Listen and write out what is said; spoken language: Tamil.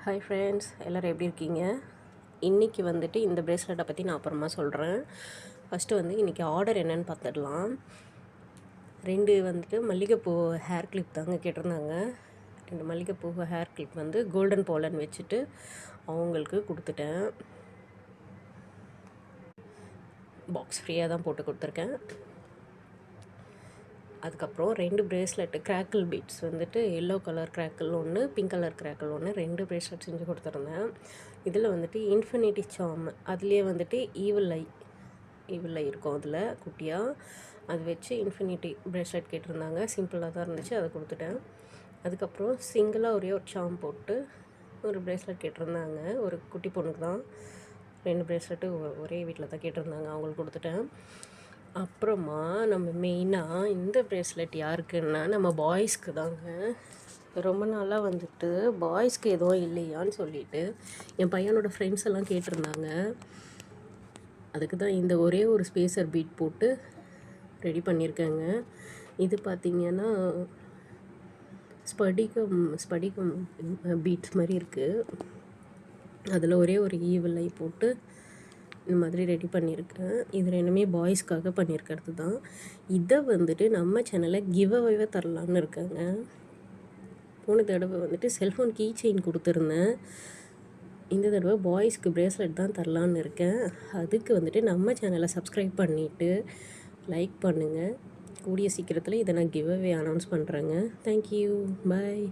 ஹாய் ஃப்ரெண்ட்ஸ், எல்லோரும் எப்படி இருக்கீங்க? இன்றைக்கி வந்துட்டு இந்த ப்ரேஸ்லெட்டை பற்றி நான் அப்புறமா சொல்கிறேன். ஃபஸ்ட்டு இன்றைக்கி ஆர்டர் என்னென்னு பார்த்துடலாம். 2 மல்லிகைப்பூ ஹேர் கிளிப் தாங்க கேட்டிருந்தாங்க. 2 மல்லிகைப்பூ ஹேர் கிளிப் கோல்டன் போலன் வச்சுட்டு அவங்களுக்கு கொடுத்துட்டேன். பாக்ஸ் ஃப்ரீயாக தான் போட்டு கொடுத்துருக்கேன். அதுக்கப்புறம் 2 bracelet crackle beads yellow colour crackle ஒன்று, பிங்க் கலர் கிராக்கிள் ஒன்று, 2 ப்ரேஸ்லெட் செஞ்சு கொடுத்துருந்தேன். இதில் இன்ஃபினிட்டி சார்ம், அதுலேயே ஈவில் ஐ இருக்கும் அதில் குட்டியாக. அது வச்சு இன்ஃபினிட்டி ப்ரேஸ்லெட் கேட்டிருந்தாங்க. சிம்பிளாக தான் இருந்துச்சு, அதை கொடுத்துட்டேன். அதுக்கப்புறம் சிங்கிளாக ஒரே ஒரு சார்ம் போட்டு ஒரு ப்ரேஸ்லெட் கேட்டிருந்தாங்க. ஒரு குட்டி பொண்ணுக்கு தான் 2 ப்ரேஸ்லெட்டு ஒரே வீட்டில் தான் கேட்டிருந்தாங்க, அவங்களுக்கு கொடுத்துட்டேன். அப்புறமா நம்ம மெயினாக இந்த ப்ரேஸ்லெட் யாருக்குன்னா நம்ம பாய்ஸ்க்கு தாங்க. ரொம்ப நாளாக பாய்ஸ்க்கு எதுவும் இல்லையான்னு சொல்லிட்டு என் பையனோட ஃப்ரெண்ட்ஸ் எல்லாம் கேட்டிருந்தாங்க. அதுக்கு தான் இந்த ஒரே ஒரு ஸ்பேசர் பீட் போட்டு ரெடி பண்ணியிருக்கேங்க. இது பார்த்திங்கன்னா ஸ்படிகம் பீட்ஸ் மாதிரி இருக்குது. அதில் ஒரே ஒரு ஈவில் ஐ போட்டு இந்த மாதிரி ரெடி பண்ணியிருக்கேன். இது 2மே பாய்ஸ்க்காக பண்ணியிருக்கிறது தான். இதை நம்ம சேனலில் கிவ் அவேவே தரலான்னு இருக்கேங்க. போன தடவை செல்ஃபோன் கீ செயின் கொடுத்துருந்தேன். இந்த தடவை பாய்ஸ்க்கு ப்ரேஸ்லெட் தான் தரலான்னு இருக்கேன். அதுக்கு நம்ம சேனலை சப்ஸ்கிரைப் பண்ணிவிட்டு லைக் பண்ணுங்கள். கூடிய சீக்கிரத்தில் இதை நான் கிவ் அவே அனௌன்ஸ் பண்ணுறேங்க. தேங்க்யூ, பாய்.